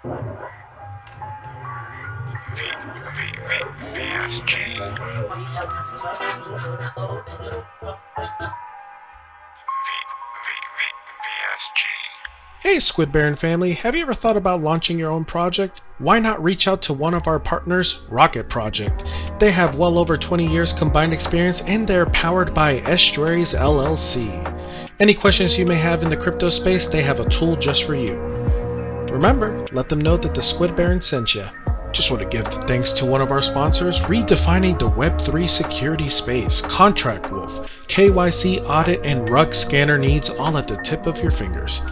VSG. Hey Squid Baron family, have you ever thought about launching your own project? Why not reach out to one of our partners, Rocket Project? They have well over 20 years combined experience and they're powered by Estuaries LLC. Any questions you may have in the crypto space, they have a tool just for you. Remember, let them know that the Squid Baron sent you. Just want to give thanks to one of our sponsors, redefining the Web3 security space, Contract Wolf, KYC audit and rug scanner needs all at the tip of your fingers.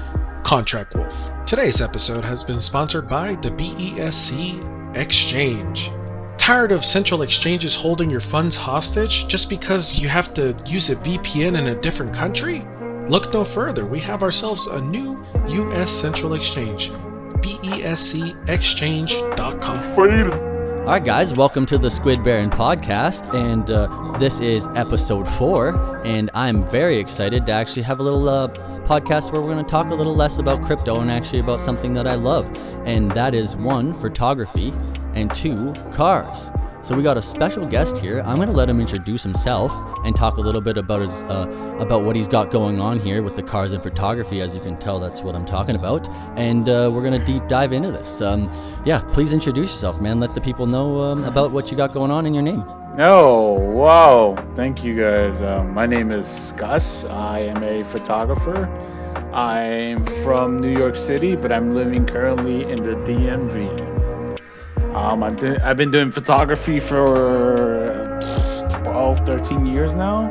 Contract Wolf. Today's episode has been sponsored by the BESC Exchange. Tired of central exchanges holding your funds hostage just because you have to use a VPN in a different country? Look no further, we have ourselves a new US central exchange, BESCExchange.com. Alright guys, welcome to the Squid Baron Podcast, and this is episode 4, and I'm very excited to actually have a little podcast where we're going to talk a little less about crypto and actually about something that I love, and that is 1, photography, and 2, cars. So we got a special guest here. I'm going to let him introduce himself and talk a little bit about his about what he's got going on here with the cars and photography. As you can tell, that's what I'm talking about. And we're going to deep dive into this. Yeah, please introduce yourself, man. Let the people know about what you got going on in your name. Oh, wow. Thank you, guys. My name is Gus. I am a photographer. I'm from New York City, but I'm living currently in the DMV. I've been doing photography for 12, 13 years now.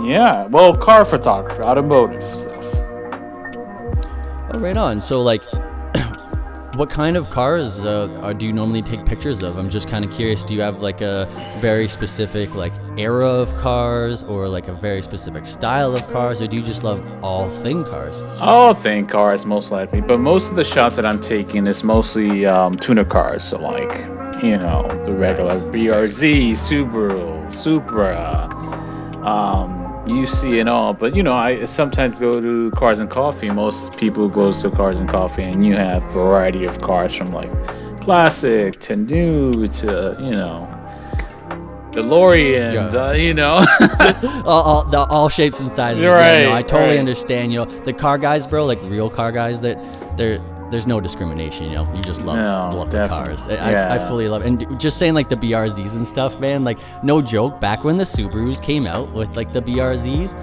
Yeah, well, car photography, automotive stuff. Oh, right on. So, like, what kind of cars do you normally take pictures of? I'm just kind of curious. Do you have like a very specific like era of cars, or like a very specific style of cars, or do you just love all thing cars? All thing cars, most likely. But most of the shots that I'm taking is mostly tuner cars. So like, you know, the regular BRZ, Subaru, Supra, UC and all. But you know, I sometimes go to Cars and Coffee. Most people goes to Cars and Coffee, and you have a variety of cars from like classic to new to, you know, DeLoreans, yeah. You know. all shapes and sizes. Right, yeah, no, I totally right. understand. You know, the car guys, bro, like real car guys, there's no discrimination. You know, you just love the cars. I fully love it. And just saying like the BRZs and stuff, man. Like no joke. Back when the Subarus came out with like the BRZs,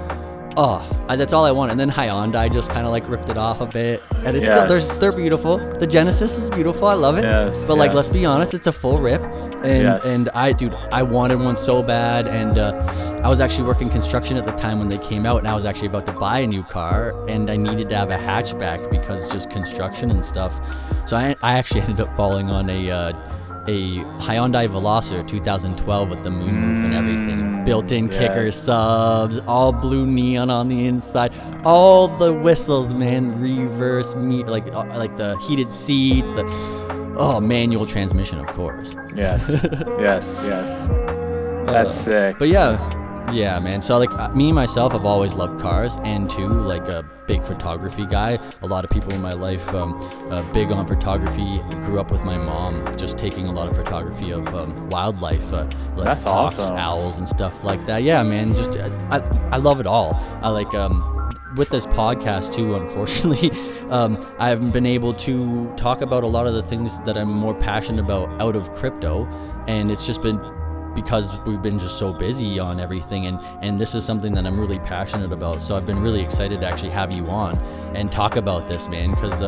that's all I want. And then Hyundai just kind of like ripped it off a bit, and it's still they're beautiful. The Genesis is beautiful. I love it. But like, let's be honest, it's a full rip. And I wanted one so bad, and I was actually working construction at the time when they came out, and I was actually about to buy a new car, and I needed to have a hatchback because just construction and stuff. So I actually ended up falling on a Hyundai Veloster 2012 with the moonroof and everything, built-in kicker subs, all blue neon on the inside, all the whistles, man, reverse like the heated seats, manual transmission, of course. Yes. That's sick. But yeah, man. So like me myself, I've always loved cars, and too like a big photography guy. A lot of people in my life big on photography. Grew up with my mom just taking a lot of photography of wildlife, like that's hawks, awesome. Owls, and stuff like that. Yeah, man. Just I love it all. I like with this podcast too, unfortunately, I haven't been able to talk about a lot of the things that I'm more passionate about out of crypto, and it's just been because we've been just so busy on everything, and this is something that I'm really passionate about. So I've been really excited to actually have you on and talk about this, man, because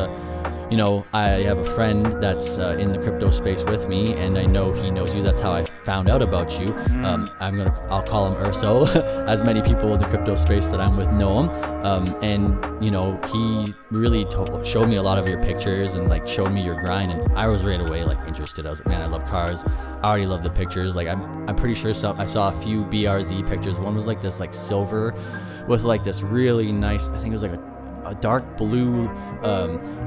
you know, I have a friend that's in the crypto space with me, and I know he knows you. That's how I found out about you. I'll call him Urso, as many people in the crypto space that I'm with know him. And you know, he really showed me a lot of your pictures and like showed me your grind, and I was right away like interested. I was like, man, I love cars. I already love the pictures. Like I'm pretty sure I saw a few BRZ pictures. One was like this like silver with like this really nice, I think it was like a dark blue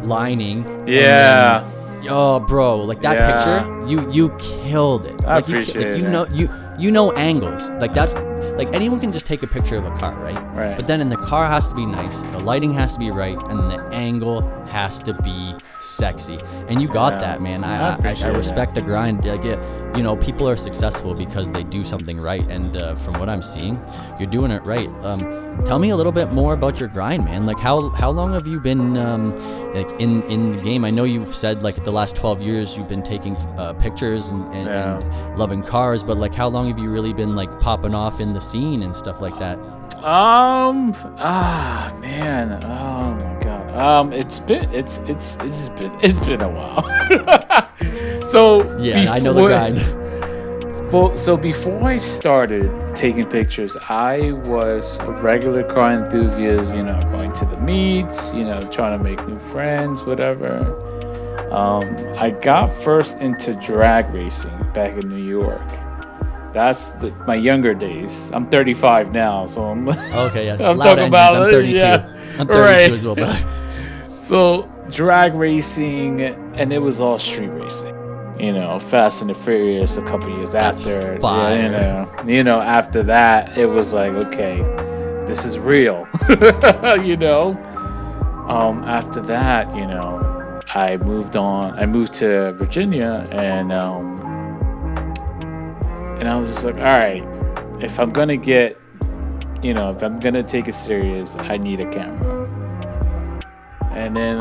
lining. Yeah. Oh, bro, like that picture, you killed it. I appreciate it. You know, you know angles. Like that's like anyone can just take a picture of a car, right? Right. But then the car has to be nice, the lighting has to be right, and the angle has to be sexy. And you got that, man. I respect the grind. Like, you know, people are successful because they do something right. And from what I'm seeing, you're doing it right. Tell me a little bit more about your grind, man. Like how long have you been like in the game? I know you've said like the last 12 years you've been taking pictures and loving cars, but like how long have you really been like popping off in the scene and stuff like that? Man, oh my god. It's been a while. So yeah, I know the grind. Well, so before I started taking pictures, I was a regular car enthusiast, you know, going to the meets, you know, trying to make new friends, whatever. I got first into drag racing back in New York. That's my younger days. I'm 35 now, so I'm okay. Yeah, I'm talking about I'm 32. Yeah, I'm 32 right. as well. But so drag racing, and it was all street racing. You know, Fast and the Furious a couple years after. Fire. Yeah, you know, after that, it was like, okay, this is real. You know. After that, you know, I moved on. I moved to Virginia, and I was just like, all right, if I'm gonna get, you know, if I'm gonna take it serious, I need a camera. And then,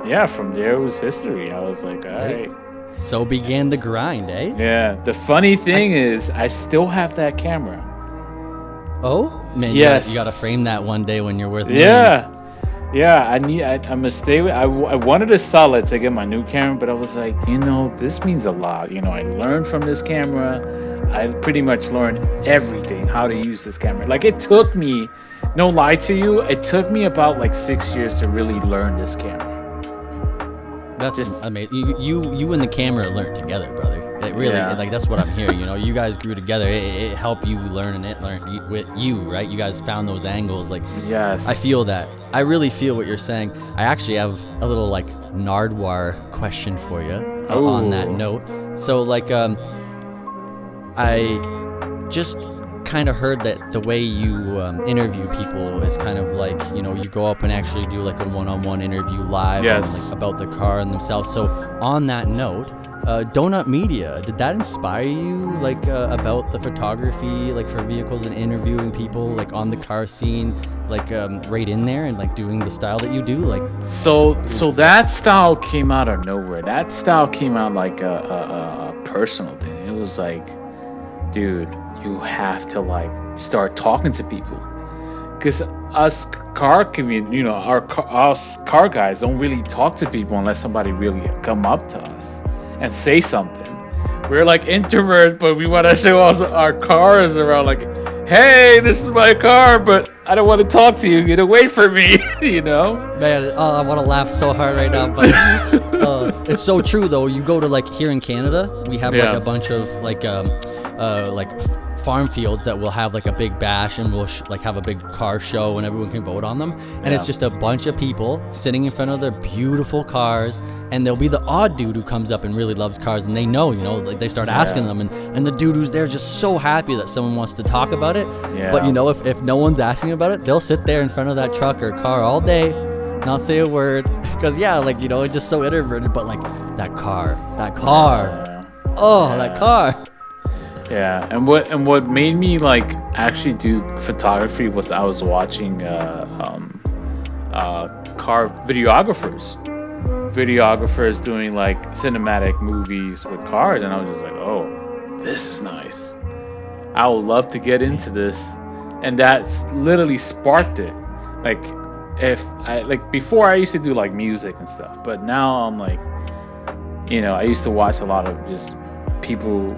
yeah, from there it was history. I was like, all right. So began the grind, eh? Yeah. The funny thing is, I still have that camera. Oh, man. Yes. You gotta frame that one day when you're worth millions. Yeah. Yeah, I'm gonna stay with. I wanted to sell it to get my new camera, but I was like, you know, this means a lot. You know, I learned from this camera. I pretty much learned everything, how to use this camera. Like, it took me, no lie to you, it took me about like 6 years to really learn this camera. That's amazing. You and the camera learned together, brother. It really, like, that's what I'm hearing. You know, you guys grew together. It helped you learn, and it learned with you, right? You guys found those angles. Like, yes, I feel that. I really feel what you're saying. I actually have a little like Nardwar question for you on that note. So like, I just kind of heard that the way you interview people is kind of like, you know, you go up and actually do like a one-on-one interview live on, like, about the car and themselves. So on that note, Donut Media, did that inspire you like about the photography, like for vehicles and interviewing people like on the car scene, like right in there and like doing the style that you do? Like, so that style came out of nowhere. That style came out like a personal thing. It was like, dude, you have to like start talking to people, because us car community, you know, us car guys don't really talk to people unless somebody really come up to us and say something. We're like introverts, but we want to show us our cars around, like, hey, this is my car, but I don't want to talk to you. Get away from me, you know? Man, I want to laugh so hard right now, but it's so true though. You go to like here in Canada, we have like a bunch of like farm fields that will have like a big bash, and we'll like have a big car show and everyone can vote on them, and it's just a bunch of people sitting in front of their beautiful cars, and there'll be the odd dude who comes up and really loves cars, and they know, you know, like they start asking them, and the dude who's there just so happy that someone wants to talk about it. But you know, if no one's asking about it, they'll sit there in front of that truck or car all day, not say a word, because like, you know, it's just so introverted. But like that car, that car. Yeah, and what made me like actually do photography was I was watching car videographers doing like cinematic movies with cars, and I was just like, oh, this is nice. I would love to get into this, and that's literally sparked it. Like, if I like before, I used to do like music and stuff, but now I'm like, you know, I used to watch a lot of just people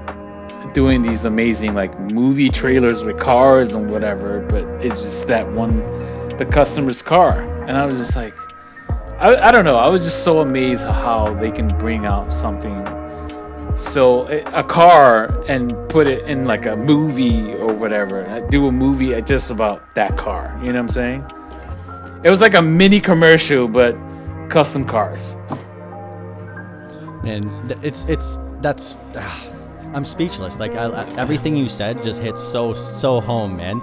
doing these amazing like movie trailers with cars and whatever, but it's just the customer's car, and I was just like, I don't know, I was just so amazed how they can bring out something, so a car, and put it in like a movie or whatever, do a movie just about that car, you know what I'm saying? It was like a mini commercial, but custom cars. And I'm speechless. Like everything you said just hits so home, man.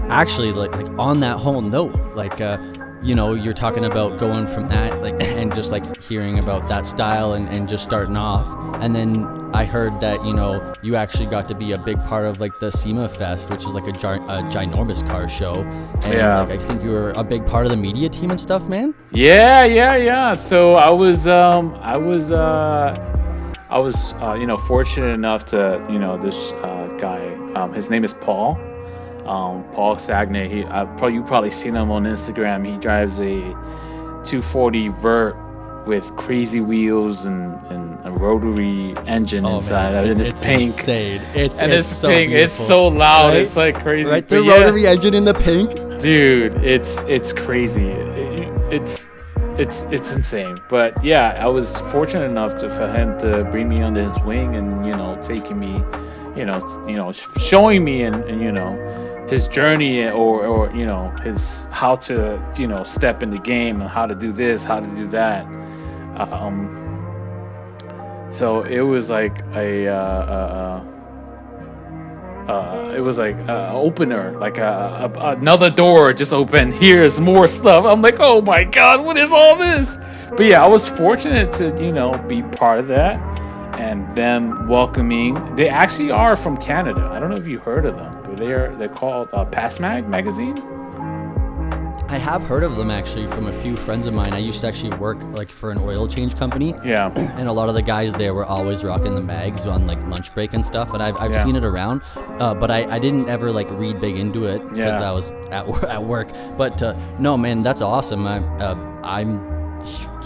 Actually, like on that whole note, like you know, you're talking about going from that, like, and just like hearing about that style and just starting off, and then I heard that, you know, you actually got to be a big part of like the SEMA Fest, which is like a ginormous car show. And like, I think you were a big part of the media team and stuff, man. Yeah. So I was you know, fortunate enough to, you know, this guy, his name is Paul Sagnay. You probably seen him on Instagram. He drives a 240 Vert with crazy wheels and a rotary engine inside. Man, and it's pink. Insane. It's so pink. beautiful. It's so loud. Right? It's like crazy. Right, the rotary engine in the pink. Dude, it's crazy. It's insane. But yeah, I was fortunate enough for him to bring me under his wing and, you know, taking me, you know, showing me and you know, his journey or you know, his how to, you know, step in the game and how to do this, how to do that. So it was like a opener, like another door just opened. Here's more stuff. I'm like, oh my god, what is all this? But yeah, I was fortunate to, you know, be part of that and them welcoming. They actually are from Canada. I don't know if you heard of them, but they're called Passmag magazine. I have heard of them actually from a few friends of mine. I used to actually work like for an oil change company. Yeah. And a lot of the guys there were always rocking the mags on like lunch break and stuff. And I've seen it around, but I didn't ever like read big into it because I was at work. But no, man, that's awesome. I'm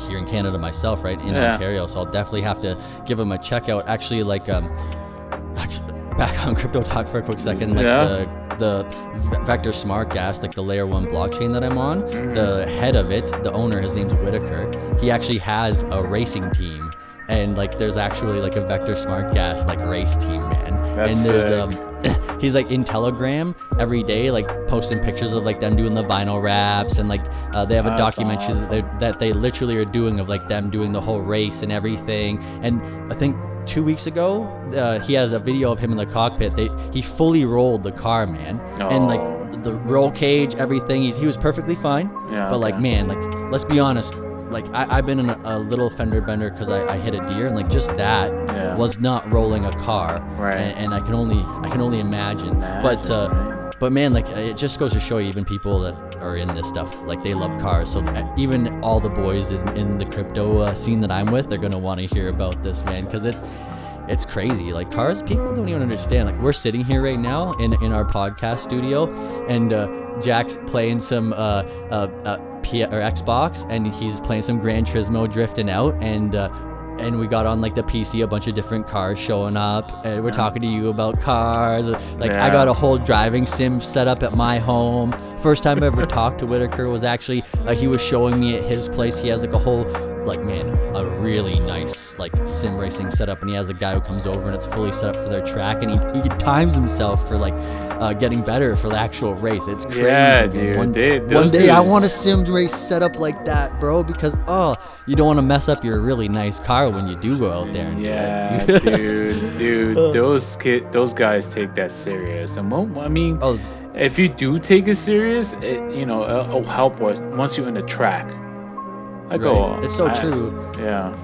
here in Canada myself, right in Ontario, so I'll definitely have to give them a check out. Actually, like actually, back on crypto talk for a quick second, like the Vector Smart Gas, like the layer 1 blockchain that I'm on, the head of it, the owner, his name's Whitaker, he actually has a racing team, and like there's actually like a Vector Smart Gas like race team, man. That's and there's he's like in Telegram every day, like posting pictures of like them doing the vinyl wraps, and like they have a documentary that they literally are doing of like them doing the whole race and everything. And I think 2 weeks ago, he has a video of him in the cockpit. He fully rolled the car, man, and like the roll cage, everything. He was perfectly fine. But like, man, like let's be honest. Like I've been in a little fender bender because I hit a deer, and like just that was not rolling a car. Right. And I can only imagine. But man, like it just goes to show you, even people that are in this stuff, like they love cars. So even all the boys in the crypto scene that I'm with, they're gonna want to hear about this, man, because it's crazy. Like cars, people don't even understand. Like we're sitting here right now in our podcast studio, and Jack's playing some Xbox, and he's playing some Gran Turismo, drifting out, and we got on like the PC, a bunch of different cars showing up, and we're talking to you about cars. Like I got a whole driving sim set up at my home. First time I ever talked to Whitaker was actually he was showing me at his place. He has like a whole, like, man, a really nice like sim racing setup, and he has a guy who comes over and it's fully set up for their track, and he times himself for like getting better for the actual race. It's crazy. Yeah, dude. One day I want a sim race set up like that, bro, because you don't want to mess up your really nice car when you do go out there. And dude, those guys take that serious. And I mean, if you do take it serious, it'll help once you're in the track. It's so true. Yeah.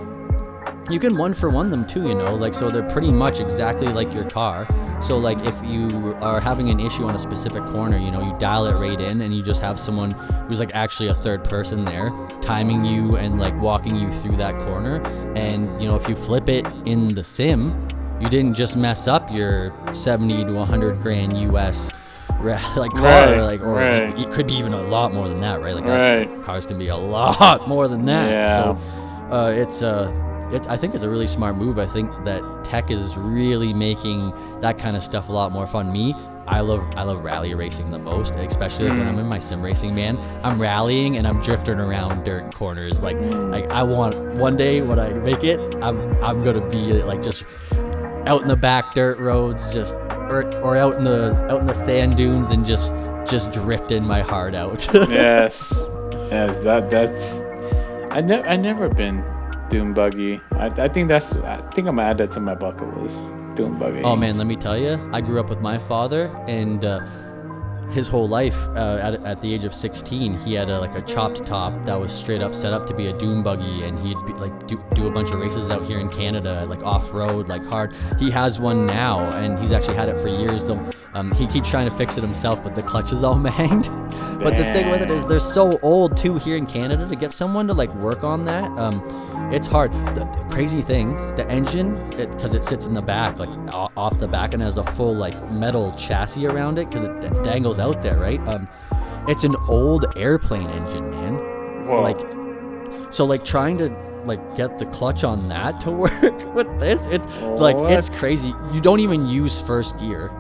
You can 1-for-1 them too, you know, like, so they're pretty much exactly like your car. So like if you are having an issue on a specific corner, you know, you dial it right in, and you just have someone who's like actually a third person there timing you and like walking you through that corner. And you know, if you flip it in the sim, you didn't just mess up your 70 to 100 grand US like car, or it could be even a lot more than that, right? Like cars can be a lot more than that. So I think it's a really smart move. I think that tech is really making that kind of stuff a lot more fun. I love rally racing the most, especially when I'm in my sim racing, man. I'm rallying and I'm drifting around dirt corners. Like I want one day when I make it, I'm gonna be like just out in the back dirt roads, just or out in the sand dunes, and just drifting my heart out. yes, that's I never been dune buggy. I think I'm gonna add that to my bucket list. dune buggy. Oh man, let me tell you, I grew up with my father, and his whole life, at the age of 16, he had a chopped top that was straight up set up to be a dune buggy, and he'd be, like do a bunch of races out here in Canada, like off-road, like hard. He has one now, and he's actually had it for years though. He keeps trying to fix it himself, but the clutch is all manged. But the thing with it is they're so old too here in Canada. To get someone to like work on that, it's hard. The crazy thing, the engine, because it sits in the back, like off the back, and has a full like metal chassis around it because it dangles out there, right? It's an old airplane engine, man. Whoa. Like, so like trying to like get the clutch on that to work with this, it's like it's crazy. You don't even use first gear.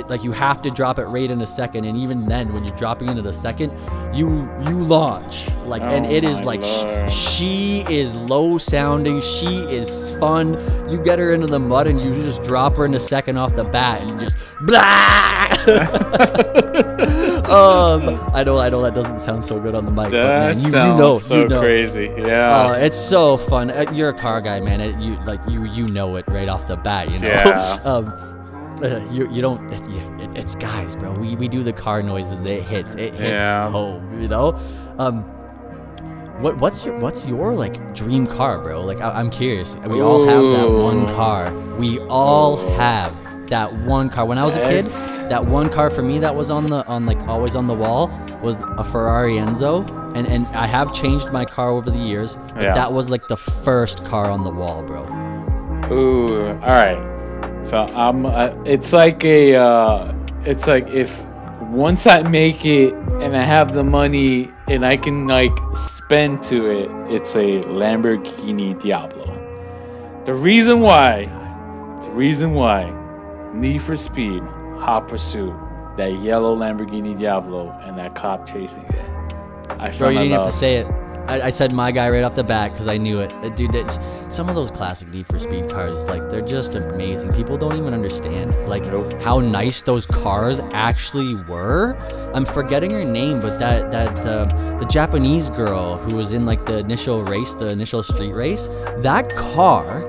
Like you have to drop it right in a second, and even then when you're dropping into the second, you launch like, and it is like she is low sounding, she is fun. You get her into the mud and you just drop her in a second off the bat and just blah. I know that doesn't sound so good on the mic, that but man, sounds you know. crazy. Yeah. It's so fun. You're a car guy, man. You know it right off the bat, you know. Yeah. You don't. It's guys, bro. We do the car noises. It hits home. You know. What's your like dream car, bro? Like I'm curious. We all have that one car. We all have that one car. When I was a kid, that one car for me that was on always on the wall was a Ferrari Enzo. And I have changed my car over the years, but that was like the first car on the wall, bro. Ooh. All right. So it's like if once I make it and I have the money and I can like spend to it, it's a Lamborghini Diablo. The reason why, Need for Speed, Hot Pursuit, that yellow Lamborghini Diablo, and that cop chasing it. Bro, you didn't have to say it. I said my guy right off the bat because I knew it. Dude, some of those classic Need for Speed cars, like, they're just amazing. People don't even understand, like, how nice those cars actually were. I'm forgetting her name, but the Japanese girl who was in, like, the initial street race, that car,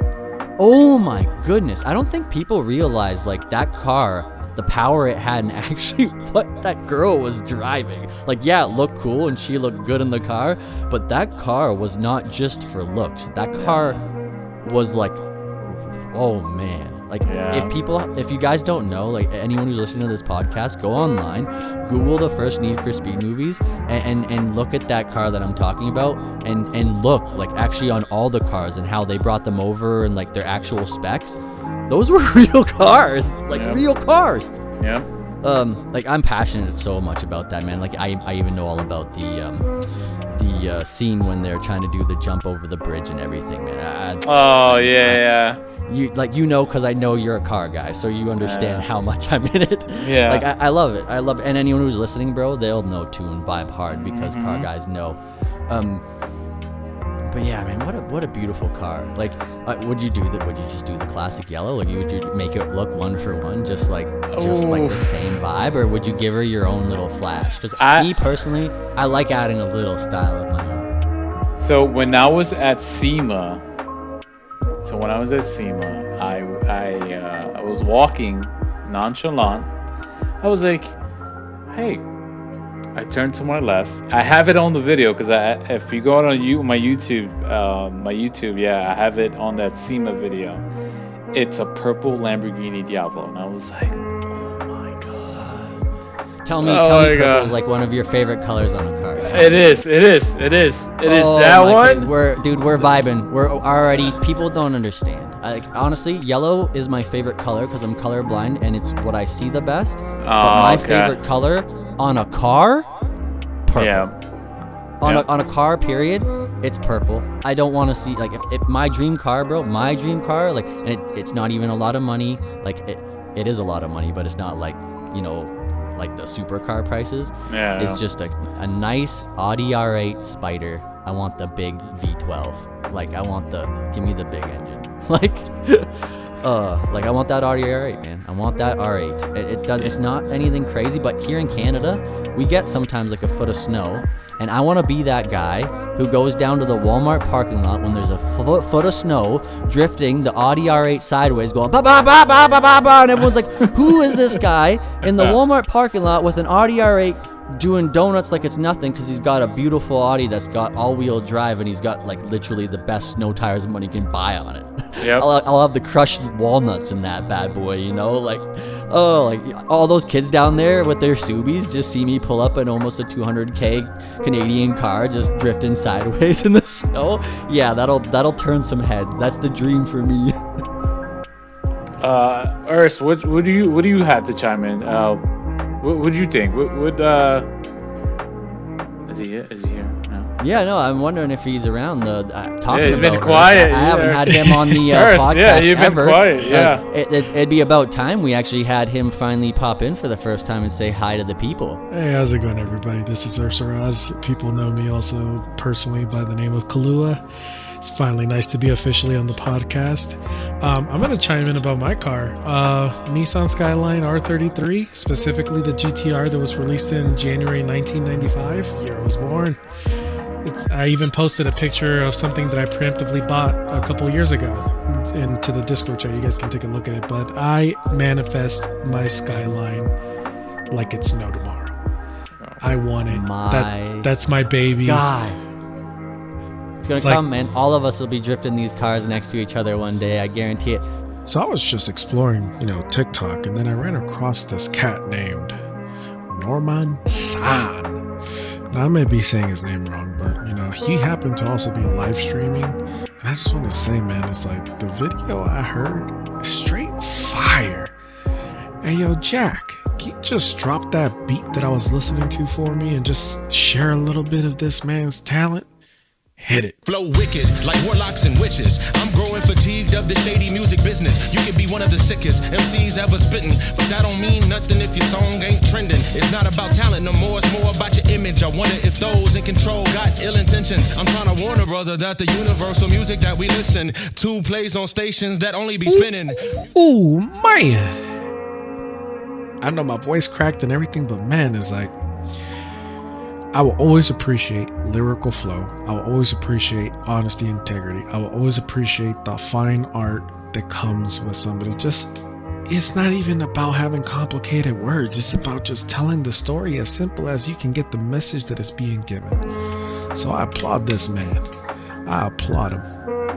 oh my goodness. I don't think people realize, like, that car, the power it had, and actually what that girl was driving. Like, yeah, it looked cool and she looked good in the car, but that car was not just for looks. That car was like, oh man. Like, if you guys don't know, like, anyone who's listening to this podcast, go online, Google the first Need for Speed movies, and look at that car that I'm talking about, and look, like, actually on all the cars and how they brought them over and, like, their actual specs. Those were real cars, like, real cars. Yeah. Like, I'm passionate so much about that, man. Like, I even know all about the scene when they're trying to do the jump over the bridge and everything, man. You know, because I know you're a car guy, so you understand how much I'm in it. Yeah. Like, I love it. And anyone who's listening, bro, they'll know too and vibe hard because car guys know. But yeah, man, what a beautiful car. Like, would you just do the classic yellow? Like, would you make it look one for one, just like the same vibe, or would you give her your own little flash? Because me personally, I like adding a little style of my own. So when I was at SEMA, I was walking nonchalant. I was like, hey. I turned to my left. I have it on the video because if you go on my YouTube, I have it on that SEMA video. It's a purple Lamborghini Diablo, and I was like, oh my god. Tell me purple is like one of your favorite colors on a car. It is that one. We're vibing. We're already. People don't understand. Honestly, yellow is my favorite color because I'm colorblind and it's what I see the best. But my favorite color on a car, purple. Yeah. On a car, period, it's purple. I don't want to see, like, if my dream car, like, and it's not even a lot of money. Like, it is a lot of money, but it's not like, you know, like the supercar prices. Yeah. It's just a nice Audi R8 Spider. I want the big V12. Like, give me the big engine. Like, I want that Audi R8, man. I want that R8. It's not anything crazy, but here in Canada, we get sometimes like a foot of snow, and I want to be that guy who goes down to the Walmart parking lot when there's a foot of snow, drifting the Audi R8 sideways, going ba ba ba ba ba ba ba, and everyone's like, who is this guy in the Walmart parking lot with an Audi R8 doing donuts like it's nothing because he's got a beautiful Audi that's got all-wheel drive and he's got like literally the best snow tires money can buy on it. Yep. I'll have the crushed walnuts in that bad boy, you know, like, oh, like all those kids down there with their Subies just see me pull up in almost a 200K Canadian car just drifting sideways in the snow. Yeah, that'll turn some heads. That's the dream for me. Urs, what do you have to chime in? What do you think? Is he here? No. Yeah, no, I'm wondering if he's around. Talking he's about been quiet. I haven't had him on the Urs, podcast yeah, you've been ever. quiet. Yeah, it'd be about time we actually had him finally pop in for the first time and say hi to the people. Hey, how's it going, everybody? This is Ursaraz. People know me also personally by the name of Kalua. It's finally nice to be officially on the podcast. I'm going to chime in about my car. Nissan Skyline R33, specifically the GTR that was released in January 1995, year I was born. I even posted a picture of something that I preemptively bought a couple years ago into the Discord chat. You guys can take a look at it. But I manifest my Skyline like it's no tomorrow. I want it. That's my baby. God. It's gonna come, man. All of us will be drifting these cars next to each other one day. I guarantee it. So I was just exploring, TikTok, and then I ran across this cat named Norman San. Now I may be saying his name wrong, but he happened to also be live streaming. And I just want to say, man, it's like the video I heard, straight fire. Hey, yo, Jack, can you just drop that beat that I was listening to for me and just share a little bit of this man's talent? Hit it. Flow wicked like warlocks and witches. I'm growing fatigued of the shady music business. You could be one of the sickest MCs ever spitting, but that don't mean nothing if your song ain't trending. It's not about talent no more, it's more about your image. I wonder if those in control got ill intentions. I'm trying to warn a brother that the universal music that we listen to plays on stations that only be spinning. Ooh, man. I know my voice cracked and everything, but man, it's like, I will always appreciate lyrical flow. I will always appreciate honesty, integrity. I will always appreciate the fine art that comes with somebody. It's not even about having complicated words. It's about just telling the story as simple as you can get the message that is being given. So I applaud this man. I applaud him.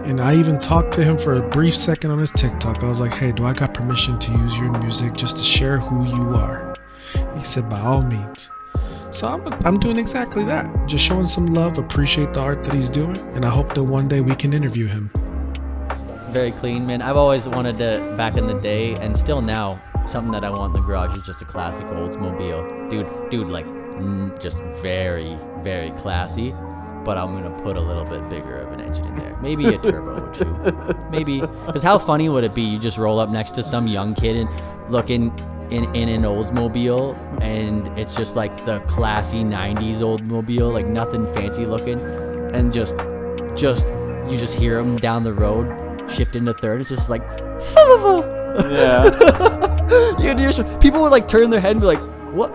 And I even talked to him for a brief second on his TikTok. I was like, hey, do I got permission to use your music just to share who you are? He said, by all means. So I'm doing exactly that. Just showing some love, appreciate the art that he's doing, and I hope that one day we can interview him. Very clean, man. I've always wanted to, back in the day, and still now, something that I want in the garage is just a classic Oldsmobile. Dude, like, just very, very classy, but I'm going to put a little bit bigger of an engine in there. Maybe a turbo or two. Maybe, because how funny would it be? You just roll up next to some young kid and looking in an Oldsmobile, and it's just like the classy 90s Oldsmobile, like nothing fancy looking, and just you just hear him down the road shift into third. It's just like yeah. People would like turn their head and be like, what?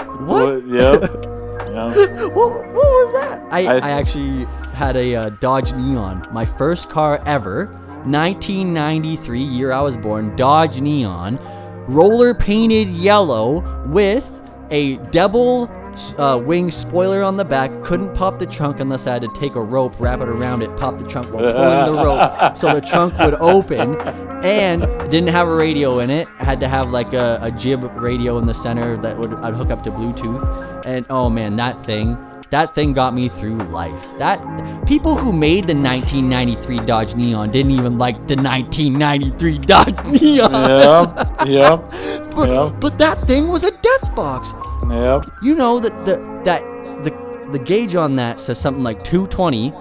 Yep. What was that? I actually had a Dodge Neon, my first car ever, 1993, year I was born, Dodge Neon, roller painted yellow with a double wing spoiler on the back. Couldn't pop the trunk unless I had to take a rope, wrap it around it, pop the trunk while pulling the rope so the trunk would open, and didn't have a radio in it. Had to have like a jib radio in the center that I'd hook up to Bluetooth. And oh man, that thing got me through life. That people who made the 1993 Dodge Neon didn't even like the 1993 Dodge Neon. Yep. But that thing was a death box. Yep. You know that the gauge on that says something like 220,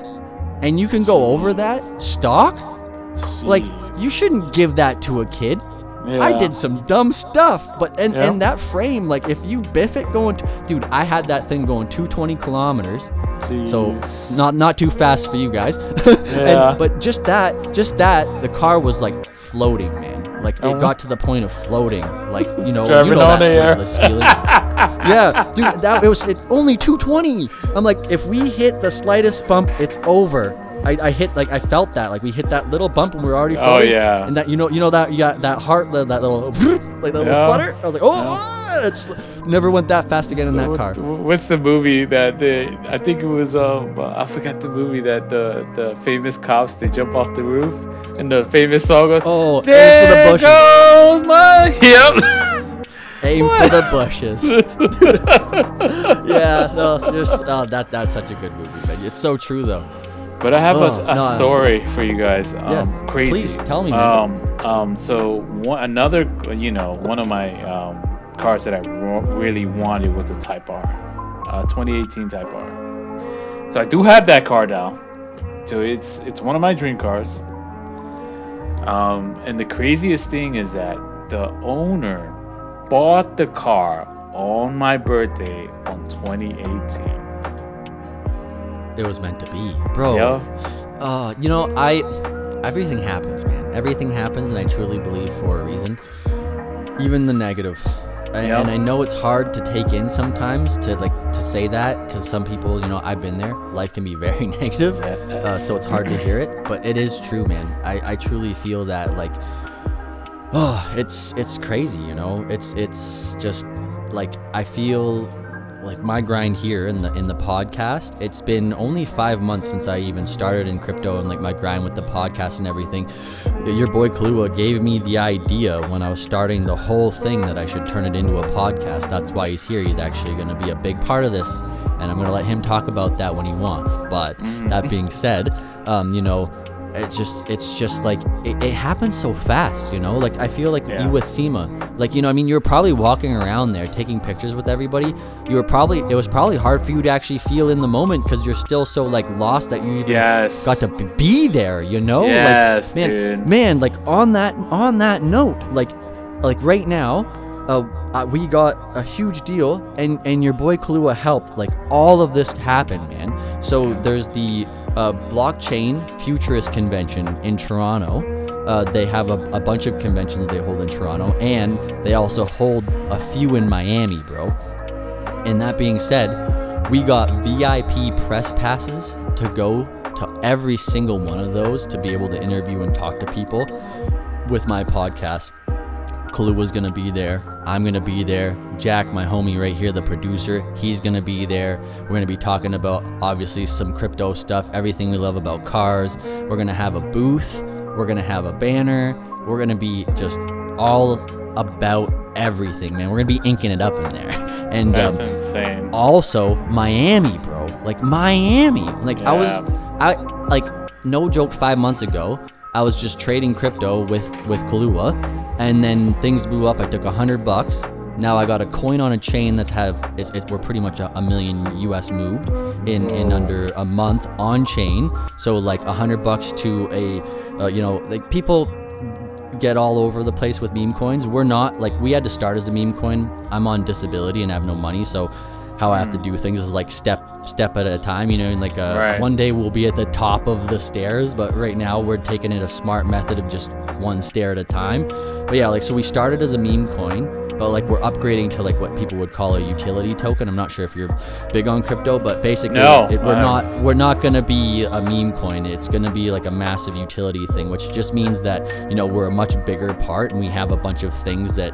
and you can go over that stock. Jeez. Like, you shouldn't give that to a kid. Yeah. I did some dumb stuff, but and that frame, like if you biff it going, dude, I had that thing going 220 kilometers, Jeez. so not too fast for you guys. Yeah. But just that, the car was like floating, man. Like it got to the point of floating, like you know Driving on that air. weightless feeling. Yeah, dude, it only 220. I'm like, if we hit the slightest bump, it's over. I felt that, like we hit that little bump and we were already floating. Oh yeah. And that you know that you got that heart, that little like that little flutter. I was like, it's never went that fast again in that car. What's the movie that I think it was I forgot the movie that the famous cops, they jump off the roof and the famous song goes, Oh, there aim for the bushes. goes my yep. Aim for the bushes. Yeah, no, that's such a good movie, man. It's so true though. But I have a story for you guys. Crazy. Please tell me, man. So one of my cars that I really wanted was a Type R, 2018 Type R. So I do have that car now. So it's one of my dream cars. And the craziest thing is that the owner bought the car on my birthday on 2018. It was meant to be, bro. Yeah. Everything happens, man. Everything happens, and I truly believe for a reason. Even the negative. And I know it's hard to take in sometimes to say that, because some people, I've been there. Life can be very negative, so it's hard to hear it. But it is true, man. I truly feel that, it's crazy, It's just like I feel. Like my grind here in the podcast, it's been only 5 months since I even started in crypto, and like my grind with the podcast and everything. Your boy Kalua gave me the idea when I was starting the whole thing that I should turn it into a podcast. That's why he's here. He's actually going to be a big part of this, and I'm going to let him talk about that when he wants. But that being said, it's just like it happens so fast, like I feel like you with SEMA, you were probably walking around there taking pictures with everybody. It was probably hard for you to actually feel in the moment because you're still so like lost that you even got to be there, Yes, like, dude. man, like on that note, like right now, we got a huge deal, and your boy Kalua helped like all of this happen, man. So there's the blockchain futurist convention in Toronto. They have a bunch of conventions they hold in Toronto, and they also hold a few in Miami, bro. And that being said, we got VIP press passes to go to every single one of those to be able to interview and talk to people with my podcast. Kalua's gonna be there. I'm gonna be there. Jack, my homie right here, the producer, he's gonna be there. We're gonna be talking about obviously some crypto stuff, everything we love about cars. We're gonna have a booth. We're gonna have a banner. We're gonna be just all about everything, man. We're gonna be inking it up in there. And that's insane. Also, Miami, bro. Like Miami. Like I like no joke. 5 months ago, I was just trading crypto with Kalua, and then things blew up. I took $100. Now I got a coin on a chain we're pretty much a million US moved in under a month on chain. So like $100 to like people get all over the place with meme coins. We're not, like, we had to start as a meme coin. I'm on disability and I have no money, so how I have to do things is like step at a time, and like one day we'll be at the top of the stairs, but right now we're taking it a smart method of just one stair at a time. But yeah, like, so we started as a meme coin, but like we're upgrading to like what people would call a utility token. I'm not sure if you're big on crypto, but basically we're not going to be a meme coin. It's going to be like a massive utility thing, which just means that we're a much bigger part, and we have a bunch of things that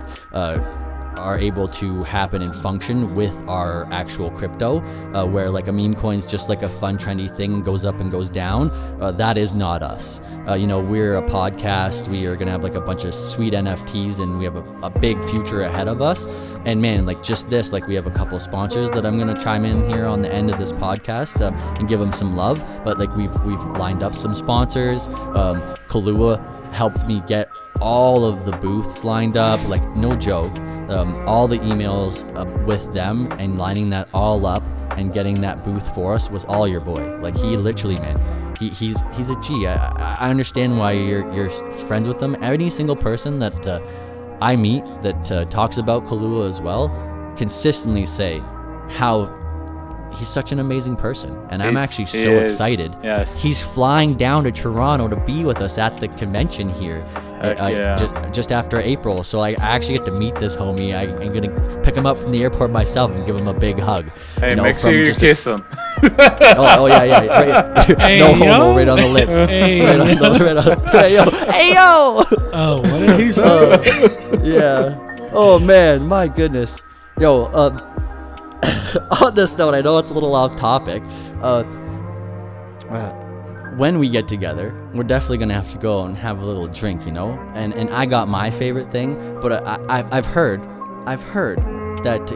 are able to happen and function with our actual crypto, where like a meme coin's just like a fun trendy thing, goes up and goes down. That is not us. We're a podcast. We are gonna have like a bunch of sweet NFTs, and we have a big future ahead of us. And man, like just this, like we have a couple of sponsors that I'm gonna chime in here on the end of this podcast and give them some love. But like we've lined up some sponsors. Kalua helped me get all of the booths lined up, like no joke. All the emails with them and lining that all up and getting that booth for us was all your boy. Like he literally, man, he's a G. I understand why you're friends with them. Any single person that I meet that talks about Kalua as well consistently say how he's such an amazing person, and I'm actually so excited. Yes. He's flying down to Toronto to be with us at the convention here. Just after April, so I actually get to meet this homie. I'm gonna pick him up from the airport myself and give him a big hug. Hey, make sure you kiss him. Oh yeah. Right. Hey, no homo, right on the lips. Hey. Hey yo. Oh, what did he say? Yeah. Oh man, my goodness. Yo, on this note, I know it's a little off topic. When we get together, we're definitely gonna have to go and have a little drink, you know. And I got my favorite thing, but I've heard that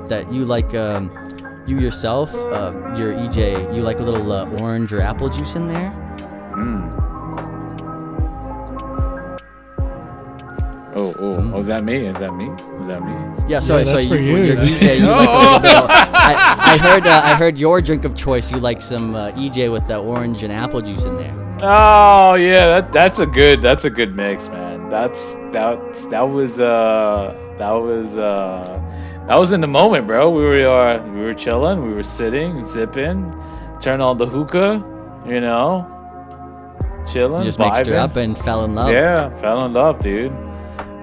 that you like you yourself, your EJ, you like a little orange or apple juice in there. Oh, is that me? Is that me? Yeah, sorry. that's So for you. your EJ, you like a little bit of, I heard your drink of choice. You like some EJ with the orange and apple juice in there. Oh yeah, that's a good mix, man. That was in the moment, bro. We were chilling, we were sitting, zipping, turn on the hookah, chilling, Just vibing. mixed her up and fell in love. Yeah, fell in love, dude.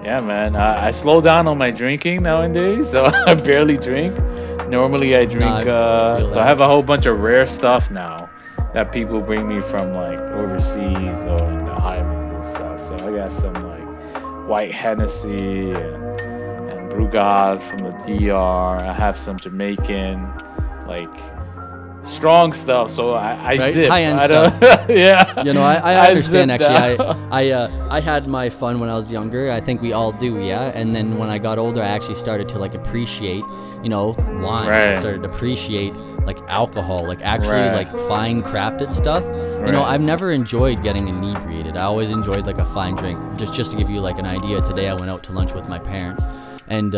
Yeah, man. I slow down on my drinking nowadays, so I barely drink. Normally I drink, I so I have a whole bunch of rare stuff now that people bring me from like overseas or in the Highlands and stuff. So I got some like white Hennessy and Brugade from the DR. I have some Jamaican, like strong stuff. So I Right? zip. High-end I don't, stuff. yeah. I understand zip actually. down. I had my fun when I was younger. I think we all do, yeah. And then when I got older, I actually started to like appreciate, wine. Right. I started to appreciate like alcohol, like actually Right. like fine crafted stuff. Right. I've never enjoyed getting inebriated. I always enjoyed like a fine drink. Just to give you like an idea, today I went out to lunch with my parents. And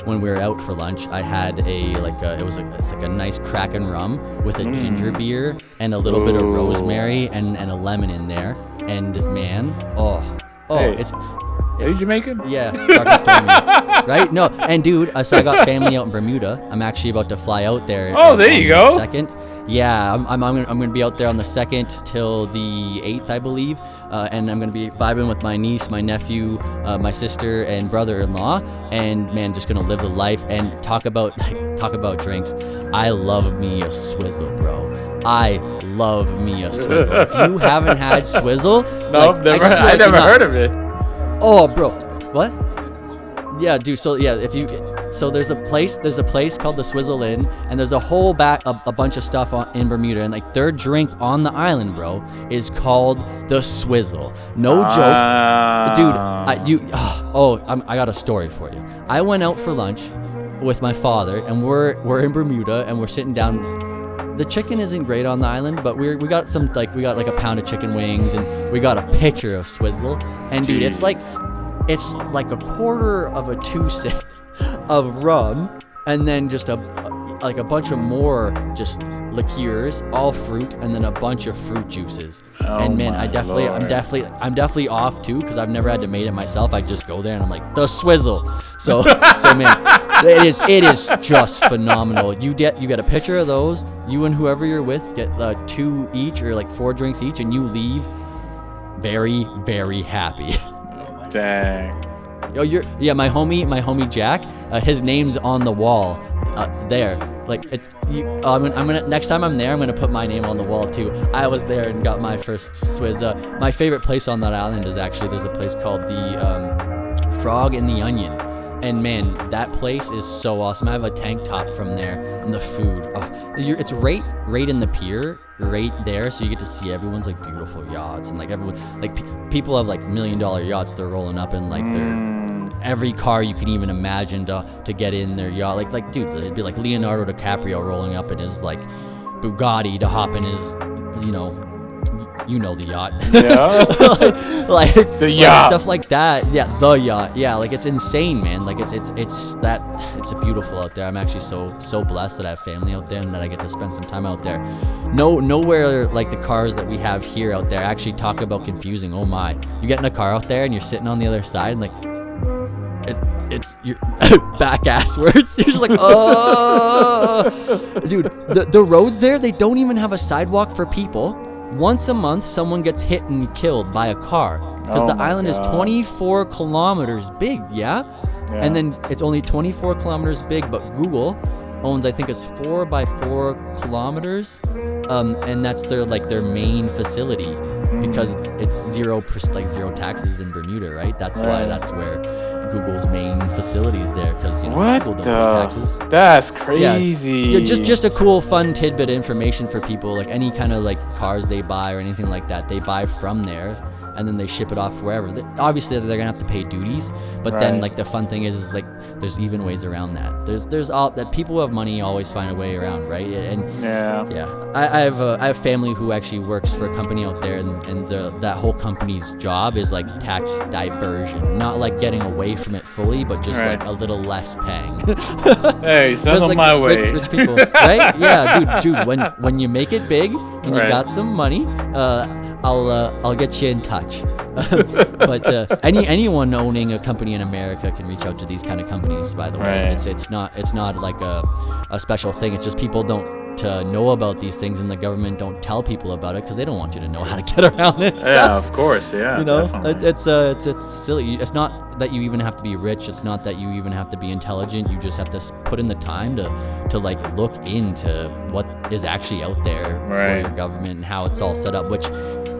when we were out for lunch, I had it's like a nice Kraken rum with a ginger beer and a little bit of rosemary and a lemon in there. And man, Hey, it's Are you Jamaican? yeah, darkest stormy, right? No, and dude, so I got family out in Bermuda. I'm actually about to fly out there. Oh, there you go. Second. Yeah, I'm gonna be out there on the 2nd till the 8th, I believe, and I'm gonna be vibing with my niece, my nephew, my sister, and brother-in-law, and man, just gonna live the life and talk about drinks. I love me a swizzle, bro. I love me a swizzle. If you haven't had swizzle, No, like, never. I I never heard of it. Oh, bro, what? Yeah, dude. So yeah, there's a place called the Swizzle Inn, and there's a whole a bunch of stuff in Bermuda, and like their drink on the island, bro, is called the Swizzle. No joke, dude. I got a story for you. I went out for lunch with my father, and we're in Bermuda, and we're sitting down. The chicken isn't great on the island, but we got like a pound of chicken wings, and we got a pitcher of Swizzle, and dude, it's like a quarter of a 2-cent of rum, and then just a bunch of more just liqueurs, all fruit, and then a bunch of fruit juices. And man, I'm definitely off too, because I've never had to make it myself. I just go there and I'm like, the Swizzle. So man, it is just phenomenal. You get a pitcher of those. You and whoever you're with get 2 each, or like 4 drinks each, and you leave very, very happy. Dang. Yo, my homie Jack, his name's on the wall there. Like it's I'm gonna next time I'm there, I'm gonna put my name on the wall too. I was there and got my first Swizz. My favorite place on that island is actually, there's a place called the Frog in the Onion, and man, that place is so awesome. I have a tank top from there, and the food. It's right in the pier, right there, so you get to see everyone's like beautiful yachts, and like everyone, like people have like $1 million yachts they're rolling up in, like every car you can even imagine to get in their yacht. Like dude, it'd be like Leonardo DiCaprio rolling up in his like Bugatti to hop in his, you know the yacht. Yeah. like the yacht. Stuff like that. Yeah, the yacht. Yeah, like it's insane, man. Like it's beautiful out there. I'm actually so blessed that I have family out there and that I get to spend some time out there. Nowhere like the cars that we have here out there. Actually, talk about confusing. Oh my, you get in a car out there and you're sitting on the other side and like it's your back ass words. You're just like, oh, dude. The roads there, they don't even have a sidewalk for people. Once a month, someone gets hit and killed by a car because the island is 24 kilometers big. Yeah, and then it's only 24 kilometers big, but Google owns, I think it's 4 by 4 kilometers, and that's their main facility because it's zero taxes in Bermuda, right? That's why that's where Google's main facility is there, because Google don't pay taxes. That's crazy. Yeah, just a cool, fun tidbit information for people. Like any kind of like cars they buy or anything like that, they buy from there. And then they ship it off wherever. Obviously, they're gonna have to pay duties, but then like the fun thing is like there's even ways around that. There's all that people who have money always find a way around, right? And I have family who actually works for a company out there, and that whole company's job is like tax diversion, not like getting away from it fully, but just like a little less paying. Hey, send them my way. Rich people, right? Yeah, dude. When you make it big and you got some money, I'll get you in touch. But anyone owning a company in America can reach out to these kind of companies. By the way, it's not like a special thing. It's just people don't know about these things, and the government don't tell people about it because they don't want you to know how to get around this stuff. Yeah, of course. Yeah, it's silly. It's not that you even have to be rich. It's not that you even have to be intelligent. You just have to put in the time to like look into what is actually out there for your government and how it's all set up, which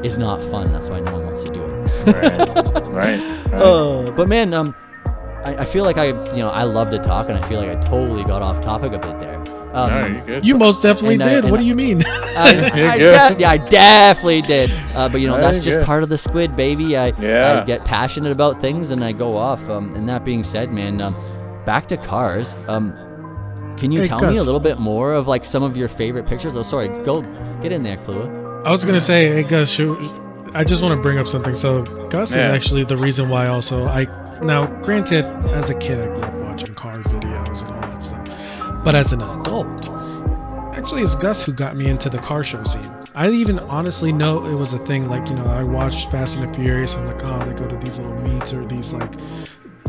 is not fun. That's why no one wants to do it. Right. But man, I feel like I love to talk, and I feel like I totally got off topic a bit there. No, you're good. You most definitely did. What do you mean? I definitely did. But that's just good. part of the squid, baby. I get passionate about things and I go off. And that being said, man, back to cars. Can you tell me a little bit more of like some of your favorite pictures? Oh, sorry. Go get in there, Klua. I was gonna say, hey Gus, I just want to bring up something. So Gus is actually the reason why. Also, now granted, as a kid, I grew up watching car videos and all that stuff. But as an adult, actually it's Gus who got me into the car show scene. I didn't even honestly know it was a thing. Like, I watched Fast and the Furious and like, oh, they go to these little meets or these like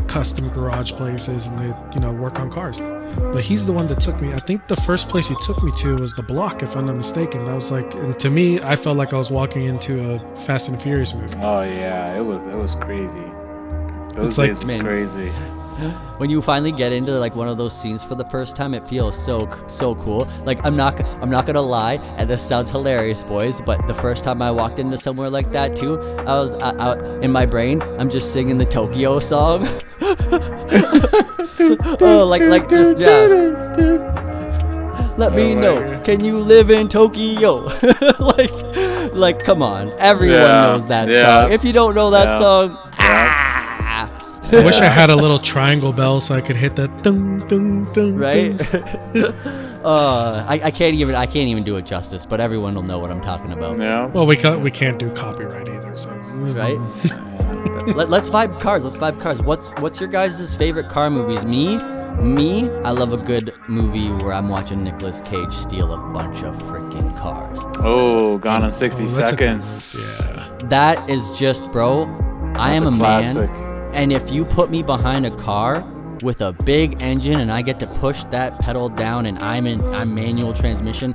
custom garage places and they, work on cars. But he's the one that took me. I think the first place he took me to was the Block, if I'm not mistaken. That was like, and to me, I felt like I was walking into a Fast and the Furious movie. Oh yeah, it was crazy. Those days was crazy. When you finally get into like one of those scenes for the first time, it feels so cool. Like I'm not gonna lie, and this sounds hilarious, boys, but the first time I walked into somewhere like that too, I was out in my brain. I'm just singing the Tokyo song. Let me know. Can you live in Tokyo? like, come on. Everyone knows that song. If you don't know that song, I wish I had a little triangle bell so I could hit that dum dum dum. Right? I can't even do it justice, but everyone will know what I'm talking about. Yeah. Well, we can't do copyright either, so right. Let's vibe cars. What's your guys' favorite car movies? Me, I love a good movie where I'm watching Nicolas Cage steal a bunch of freaking cars. Oh, Gone in 60 Seconds. That is just, bro. I am a classic. Man. And if you put me behind a car with a big engine and I get to push that pedal down and I'm manual transmission,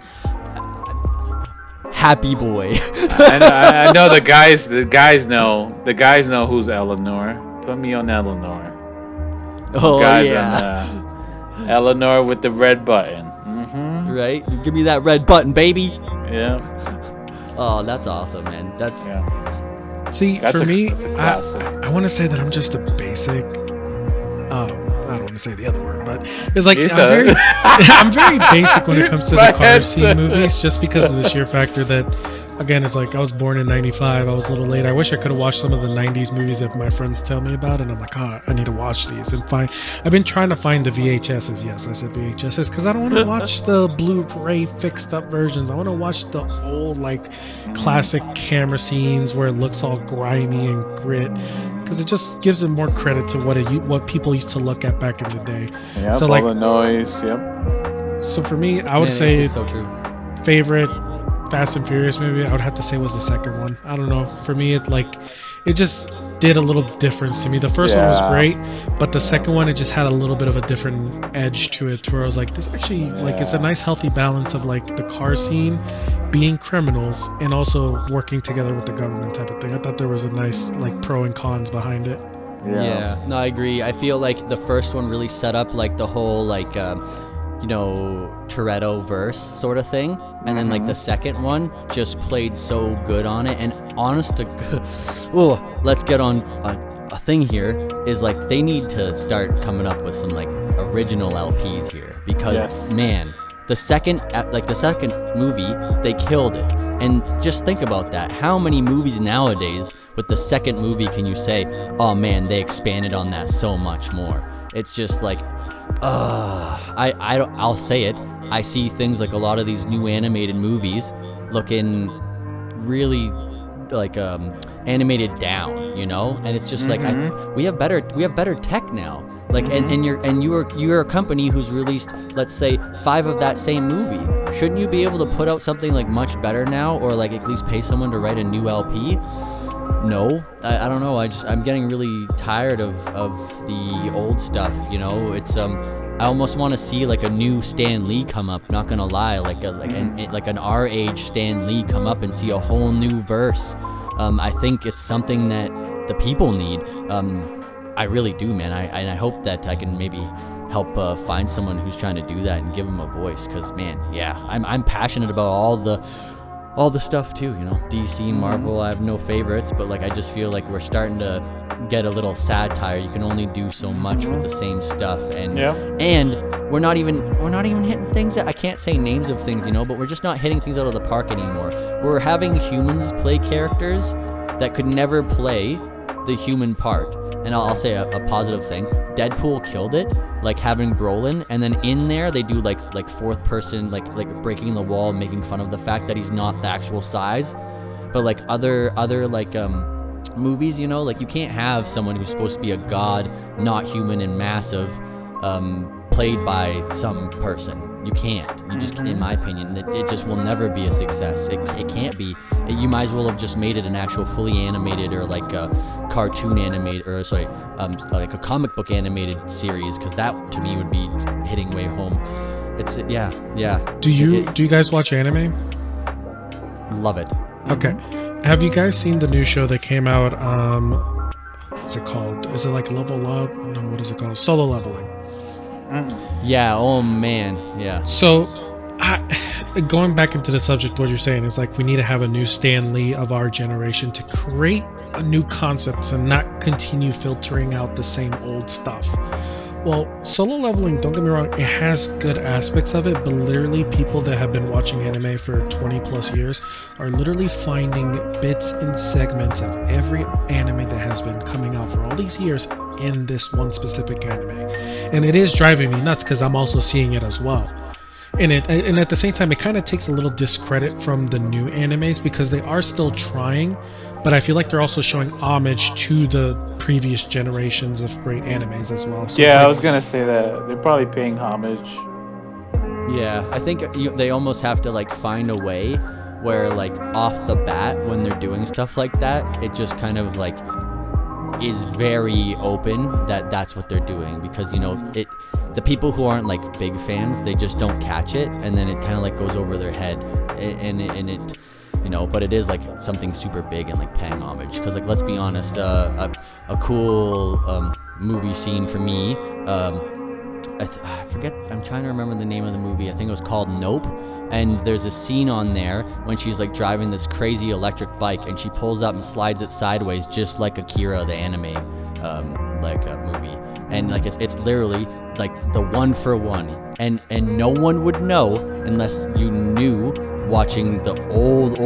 happy boy. I know the guys know who's Eleanor. Put me on Eleanor. Oh guys yeah. On, Eleanor with the red button. Mm-hmm. Right? Give me that red button, baby. Yeah. Oh, that's awesome, man. That's See, that's for me, that's a classic. I want to say that I'm just a basic. I don't want to say the other word, but it's like I'm very basic when it comes to the car scene movies, just because of the sheer factor that, again, it's like I was born in '95. I was a little late. I wish I could have watched some of the '90s movies that my friends tell me about, and I'm like, I need to watch these and find. I've been trying to find the VHSs. Yes, I said VHSs because I don't want to watch the Blu-ray fixed up versions. I want to watch the old classic camera scenes where it looks all grimy and grit. Because it just gives it more credit to what people used to look at back in the day. Yeah, so all the noise. Yep. So for me, I would say it's so true. Favorite Fast and Furious movie, I would have to say was the second one. I don't know. For me, it just did a little difference to me. The first one was great, but the second one, it just had a little bit of a different edge to it, where I was like, this actually, like, it's a nice healthy balance of like the car scene being criminals and also working together with the government type of thing. I thought there was a nice like pro and cons behind it. Yeah, no, I agree. I feel like the first one really set up like the whole like Toretto verse sort of thing, and then like the second one just played so good on it. And honest to let's get on a thing here is like they need to start coming up with some like original LPs here, because man, the second movie they killed it. And just think about that. How many movies nowadays with the second movie can you say, oh man, they expanded on that so much more? It's just like, I'll say it. I see things like a lot of these new animated movies looking really like animated down, you know? And it's just like we have better tech now. Like and you're a company who's released, let's say, 5 of that same movie. Shouldn't you be able to put out something like much better now, or like at least pay someone to write a new LP? No, I don't know. I'm getting really tired of the old stuff. You know, it's I almost want to see like a new Stan Lee come up. Not gonna lie, like an our age Stan Lee come up and see a whole new verse. I think it's something that the people need. I really do, man. I hope that I can maybe help find someone who's trying to do that and give them a voice. Cause man, yeah, I'm passionate about all the stuff too, you know. DC, Marvel, I have no favorites, but like I just feel like we're starting to get a little satire. You can only do so much with the same stuff, and we're not even hitting things that I can't say names of things, you know, but we're just not hitting things out of the park anymore. We're having humans play characters that could never play the human part. And I'll say a positive thing. Deadpool killed it, like having Brolin, and then in there they do like fourth person, like breaking the wall, making fun of the fact that he's not the actual size. But like other like movies, you know, like you can't have someone who's supposed to be a god, not human and massive, played by some person. You can't. You just, in my opinion, it just will never be a success. It can't be. You might as well have just made it an actual fully animated or like a cartoon animated, or sorry, like a comic book animated series, because that to me would be hitting way home. It's yeah. Do you guys watch anime? Love it. Okay. Have you guys seen the new show that came out? What's it called? Is it like Level Up? No, what is it called? Solo Leveling. Yeah, oh man, yeah. So, going back into the subject, what you're saying is like we need to have a new Stan Lee of our generation to create a new concepts and not continue filtering out the same old stuff. Well, Solo Leveling, don't get me wrong, it has good aspects of it, but literally people that have been watching anime for 20 plus years are literally finding bits and segments of every anime that has been coming out for all these years in this one specific anime. And it is driving me nuts because I'm also seeing it as well. And at the same time, it kind of takes a little discredit from the new animes because they are still trying, but I feel like they're also showing homage to the previous generations of great animes as well. So yeah, I was gonna say that they're probably paying homage. Yeah, I think they almost have to like find a way where like off the bat when they're doing stuff like that, it just kind of like is very open that that's what they're doing, because you know the people who aren't like big fans, they just don't catch it, and then it kind of like goes over their head, and it you know, but it is like something super big and like paying homage, because like let's be honest, a cool movie scene for me, I forget, I'm trying to remember the name of the movie. I think it was called Nope, and there's a scene on there when she's like driving this crazy electric bike and she pulls up and slides it sideways just like Akira, the anime movie, and like it's literally like the one for one, and no one would know unless you knew watching the old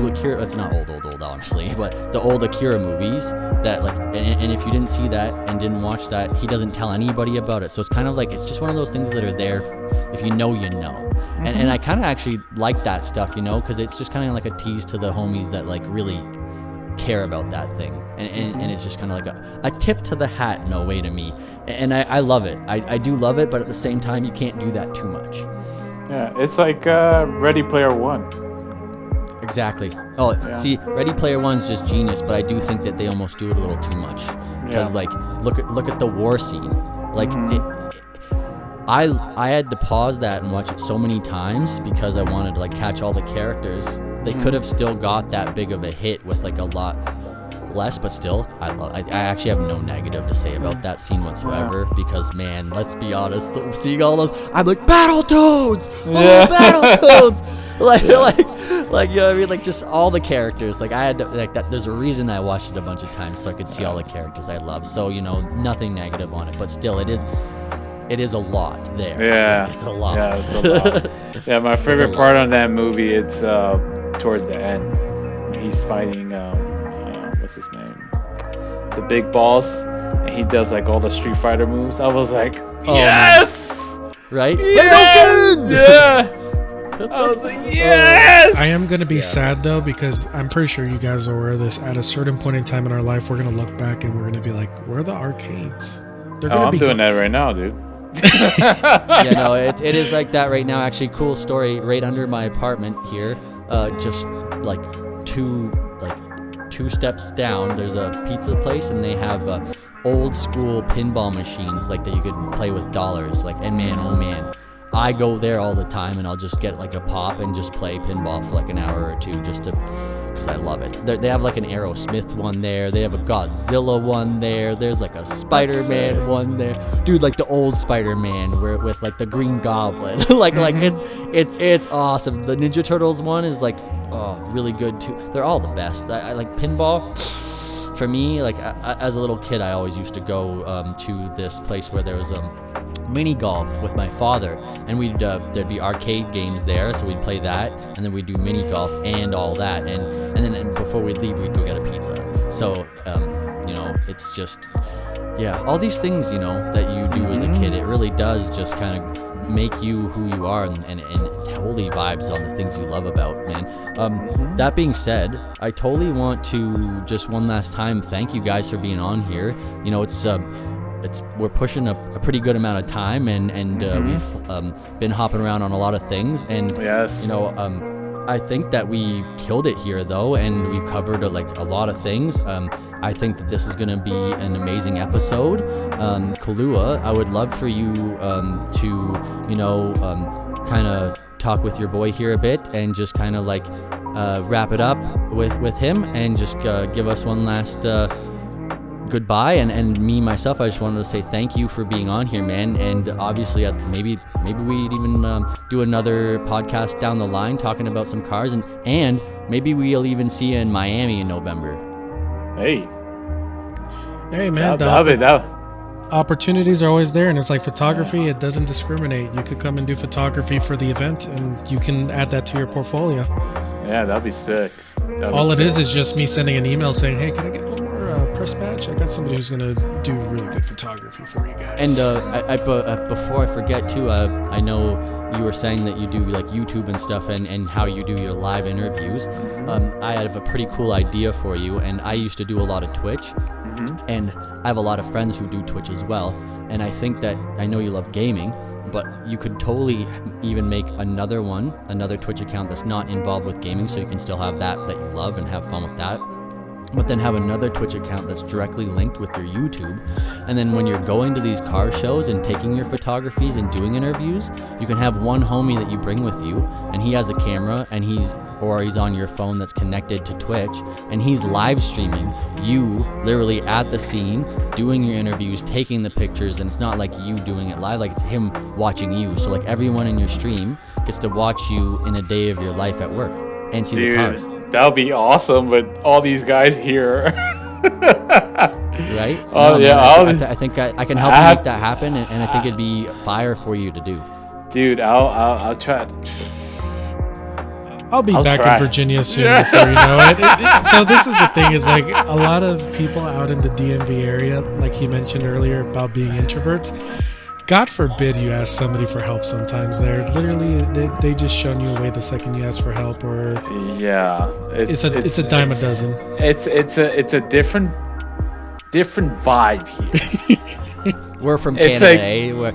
Akira. It's not old honestly, but the old Akira movies that like, and if you didn't see that and didn't watch that, he doesn't tell anybody about it. So it's kind of like, it's just one of those things that are there if you know, you know. And I kind of actually like that stuff, you know, because it's just kind of like a tease to the homies that like really care about that thing, and it's just kind of like a tip to the hat in a way to me, and I love it. I do love it, but at the same time you can't do that too much. Yeah, it's like Ready Player One. exactly. Oh, Yeah. see, Ready Player One's just genius, but I do think that they almost do it a little too much. Because Yeah. like, look at the war scene. Like, I had to pause that and watch it so many times because I wanted to like catch all the characters. They could have still got that big of a hit with like a lot less, but still, I actually have no negative to say about that scene whatsoever because, man, let's be honest, seeing all those, I'm like, Battletoads! Oh, Battletoads! like, you know what I mean? Like, just all the characters. Like, I had to, like, that. There's a reason I watched it a bunch of times so I could see all the characters I love. So, you know, nothing negative on it, but still, it is a lot there. Yeah. Like, it's a lot. Yeah, it's a lot. Yeah, my favorite part on that movie, it's towards the end. He's fighting, what's his name? The big boss. And he does like all the Street Fighter moves. I was like, yes! Right? Yes! Yeah! I was like, yes! I am going to be sad though because I'm pretty sure you guys are aware of this. At a certain point in time in our life, we're going to look back and we're going to be like, where are the arcades? They're gonna I'm be doing that right now, dude. Yeah, no, it is like that right now. Actually, cool story. Right under my apartment here, just like two steps down, there's a pizza place, and they have old school pinball machines like that you could play with dollars. Like, and man, oh man, I go there all the time, and I'll just get like a pop and just play pinball for like an hour or two, just to, because I love it. They have like an Aerosmith one there. They have a Godzilla one there. There's like a Spider-Man one there, dude. Like the old Spider-Man, where with like the Green Goblin. like it's awesome. The Ninja Turtles one is like, oh, really good too. They're all the best. I like pinball. For me, like as a little kid, I always used to go to this place where there was mini golf with my father, and we'd there'd be arcade games there, so we'd play that, and then we'd do mini golf and all that, and then before we'd leave, we'd go get a pizza. So you know, it's just, yeah, all these things, you know, that you do as a kid, it really does just kind of make you who you are, and totally vibes on the things you love about, man. That being said, I totally want to just one last time thank you guys for being on here. You know, we're pushing a pretty good amount of time, and we've been hopping around on a lot of things, and Yes. you know, I think that we killed it here though, and we've covered like a lot of things. I think that this is going to be an amazing episode. Kalua, I would love for you to, you know, kind of talk with your boy here a bit and just kind of like wrap it up with him, and just give us one last goodbye. And me myself, I just wanted to say thank you for being on here, man. And obviously maybe we'd even do another podcast down the line talking about some cars, and maybe we'll even see you in Miami in November. Hey, man, that opportunities are always there, and it's like photography, it doesn't discriminate. You could come and do photography for the event, and you can add that to your portfolio. Yeah, that'd be sick. All it is just me sending an email saying, hey, can I get one more press badge? I got somebody who's going to do really good photography for you guys. And before I forget too, I know you were saying that you do like YouTube and stuff, and how you do your live interviews. I have a pretty cool idea for you, and I used to do a lot of Twitch, and I have a lot of friends who do Twitch as well, and I think that, I know you love gaming, but you could totally even make another Twitch account that's not involved with gaming, so you can still have that you love and have fun with that, but then have another Twitch account that's directly linked with your YouTube. And then when you're going to these car shows and taking your photographies and doing interviews, you can have one homie that you bring with you, and he has a camera, and he's on your phone that's connected to Twitch, and he's live streaming you literally at the scene, doing your interviews, taking the pictures, and it's not like you doing it live, like it's him watching you. So like everyone in your stream gets to watch you in a day of your life at work and see the cars. That would be awesome with all these guys here. Right? Oh, yeah. I think I can help you make that happen, and I think it'd be fire for you to do. Dude, I'll try. I'll be back try. in Virginia soon before you know it. So this is the thing, is like a lot of people out in the DMV area, like he mentioned earlier about being introverts, God forbid you ask somebody for help sometimes. They're literally, they just shun you away the second you ask for help, or yeah, it's a dime a dozen. It's a different vibe here. We're from It's Canada.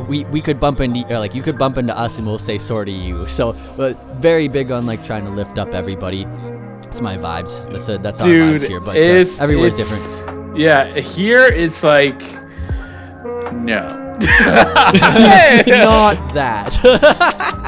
We could bump into like you could bump into us and we'll say sorry to you. So, but very big on like trying to lift up everybody. It's my vibes. That's our vibes here. But everywhere's different. Yeah, here it's like no. Not that.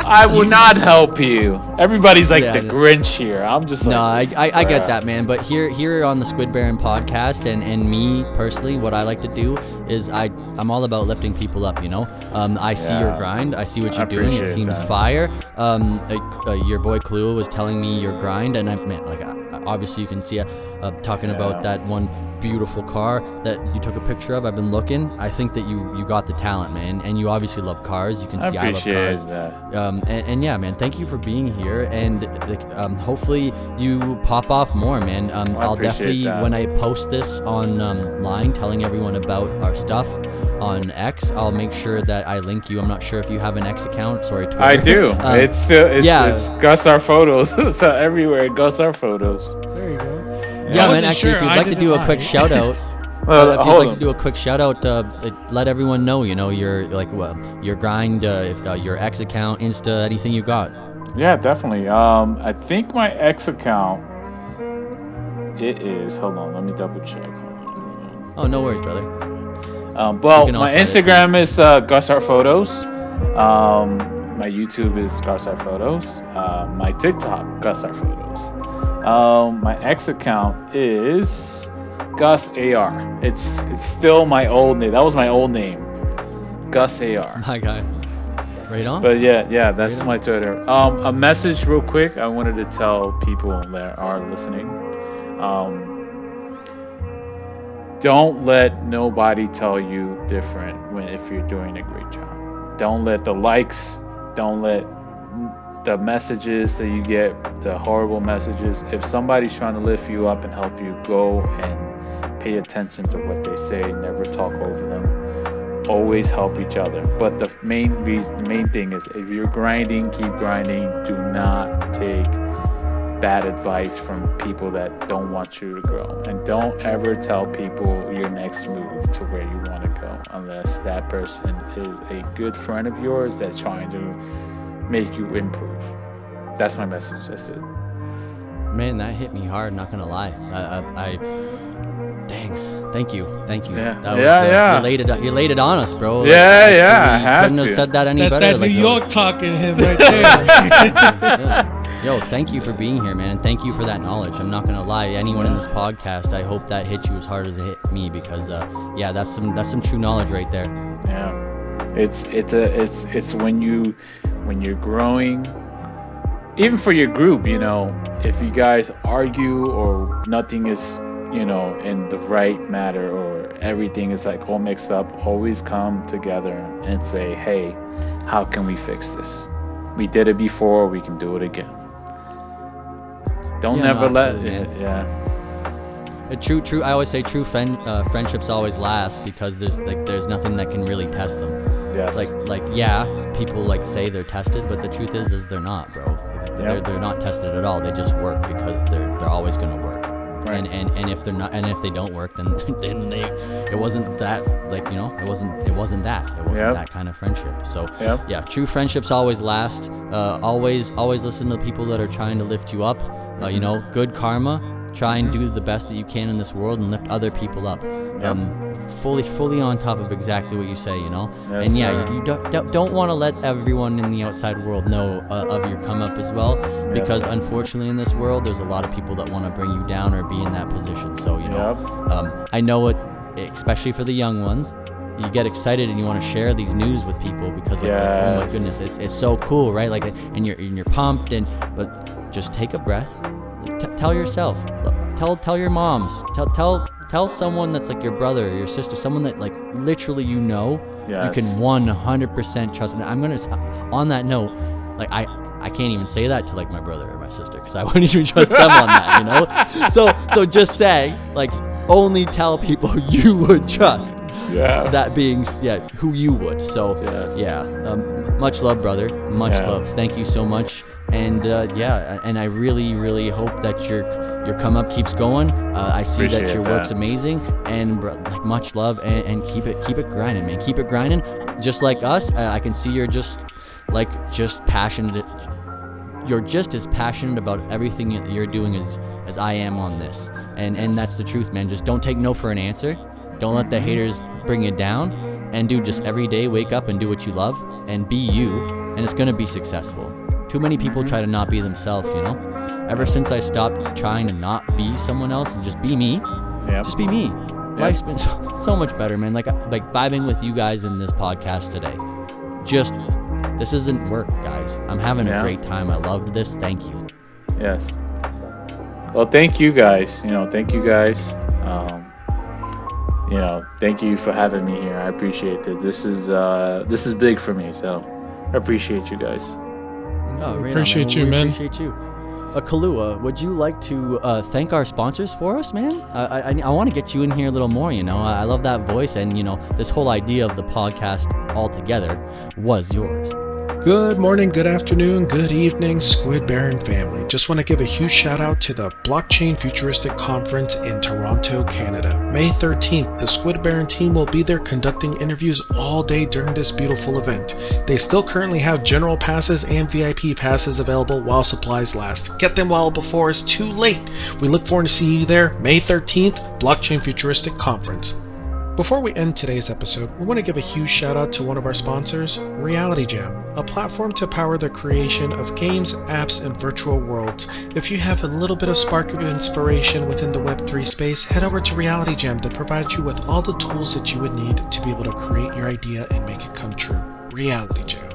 I will not help you. Everybody's like the Grinch here. I'm just like, no, I get that, man. But here on the Squid Baron podcast, and me personally, what I like to do is I'm all about lifting people up. You know, I see your grind. I see what you're doing. It seems fire. Your boy Clue was telling me your grind, and obviously you can see talking about that one beautiful car that you took a picture of. I've been looking. I think that you got the talent, man, and you obviously love cars. You can see I love cars. That. And yeah, man, thank you for being here, and hopefully you pop off more, man. I'll definitely when I post this online telling everyone about our stuff on X, I'll make sure that I link you. I'm not sure if you have an X account. Sorry, Twitter. I do. It's Gus Our Photos. It's everywhere. Gus Our Photos. There you go. Yeah, man. Actually, if you'd like to do a quick shout out, let everyone know. You know, your grind, your X account, Insta, anything you got. Yeah, definitely. I think my X account. It is. Hold on, let me double check. Oh, no worries, brother. Well, my Instagram is Gus Our Photos. My YouTube is Gus Our Photos. My TikTok, Gus Our Photos. My X account is Gus AR. It's still my old name. That was my old name, Gus AR. My guy. Right on. But yeah, that's my Twitter. A message real quick. I wanted to tell people that are listening. Don't let nobody tell you different if you're doing a great job. Don't let the likes. Don't let the messages that you get, the horrible messages. If somebody's trying to lift you up and help you, go and pay attention to what they say. Never talk over them. Always help each other. But the main thing is, if you're grinding, keep grinding. Do not take bad advice from people that don't want you to grow. And don't ever tell people your next move to where you want to go unless that person is a good friend of yours that's trying to make you improve. That's my message. That's it. Man, that hit me hard, not gonna lie. Dang, thank you. Yeah. That was, you laid it on us, bro. I had couldn't have said that any That's better. That's that New York talking him right there. Yo, thank you for being here, man, and thank you for that knowledge. I'm not gonna lie, anyone in this podcast, I hope that hit you as hard as it hit me, because that's some true knowledge right there. Yeah, it's when you're growing, even for your group, you know, if you guys argue or nothing is, you know, in the right matter, or everything is like all mixed up, always come together and say, hey, how can we fix this? We did it before, we can do it again. Don't never let it. Yeah. True. I always say true friendships always last, because there's nothing that can really test them. Yes. People say they're tested, but the truth is they're not, bro. They're not tested at all. They just work because they're always gonna work. Right. And if they're not, and if they don't work, then it wasn't that, it wasn't that kind of friendship. So yeah, true friendships always last. Always listen to the people that are trying to lift you up. Good karma. Try and do the best that you can in this world and lift other people up. Fully on top of exactly what you say, you know. Yes, and you don't want to let everyone in the outside world know of your come up as well, because unfortunately in this world there's a lot of people that want to bring you down or be in that position. So I know it, especially for the young ones. You get excited and you want to share these news with people because oh my goodness, it's so cool, right? And you're pumped, but just take a breath. Tell yourself, tell your moms, tell someone that's like your brother or your sister, someone that literally you can 100% trust. And I'm gonna, on that note, I can't even say that to my brother or my sister, because I wouldn't even trust them on that, you know. So just say only tell people you would trust. Yeah. That being who you would. So Much love, brother. Much Yeah. love. Thank you so much. And and I really, really hope that your come up keeps going. I see that Appreciate your work's that. amazing, and like much love, and keep it grinding, man. Keep it grinding. Just like us, I can see you're just passionate. You're just as passionate about everything that you're doing as I am on this, and that's the truth, man. Just don't take no for an answer. Don't let the haters bring you down, and dude, just every day wake up and do what you love and be you, and it's gonna be successful. Too many people try to not be themselves, you know. Ever since I stopped trying to not be someone else and just be me, Yep. just be me. Life's been so much better, man. Like vibing with you guys in this podcast today. This isn't work, guys. I'm having a great time. I loved this. Thank you. Yes. Well, thank you guys. Thank you guys. Thank you for having me here. I appreciate it. This is big for me, so I appreciate you guys. Oh, right Appreciate on, you, we man. Appreciate you. Kalua, would you like to thank our sponsors for us, man? I want to get you in here a little more, I love that voice, and, this whole idea of the podcast altogether was yours. Good morning, good afternoon, good evening, Squid Baron family. Just want to give a huge shout out to the Blockchain Futuristic Conference in Toronto, Canada. May 13th, the Squid Baron team will be there conducting interviews all day during this beautiful event. They still currently have general passes and VIP passes available while supplies last. Get them while before it's too late. We look forward to seeing you there May 13th, Blockchain Futuristic Conference. Before we end today's episode, we want to give a huge shout out to one of our sponsors, Reality Jam, a platform to power the creation of games, apps, and virtual worlds. If you have a little bit of spark of inspiration within the Web3 space, head over to Reality Jam that provides you with all the tools that you would need to be able to create your idea and make it come true. Reality Jam.